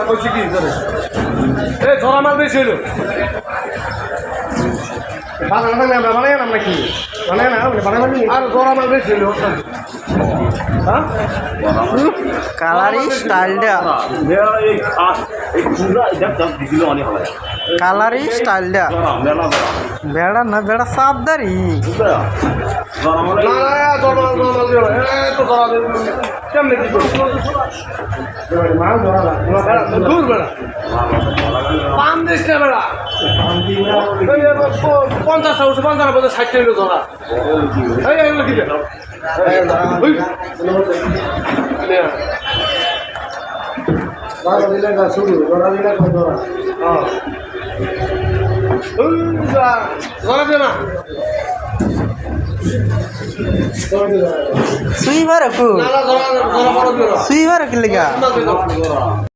কইছি কি করে এই ধরা মাল বেশি হইলো বানানা না আমরা বানাই না আমরা কি বানাই না বানাই আর ধরা মাল বেশি হইলো হ্যাঁ কালারি স্টাইলটা কালারি স্টাইলটা বেড়া না বেড়া সাবদারি কেমনে কি মাল ধরা দূর বেড়া পান দিস না বেড়া 50টা উঠে 50 বছর 60 হইলো ধরা এই এগুলো কি सुई भर की लिखा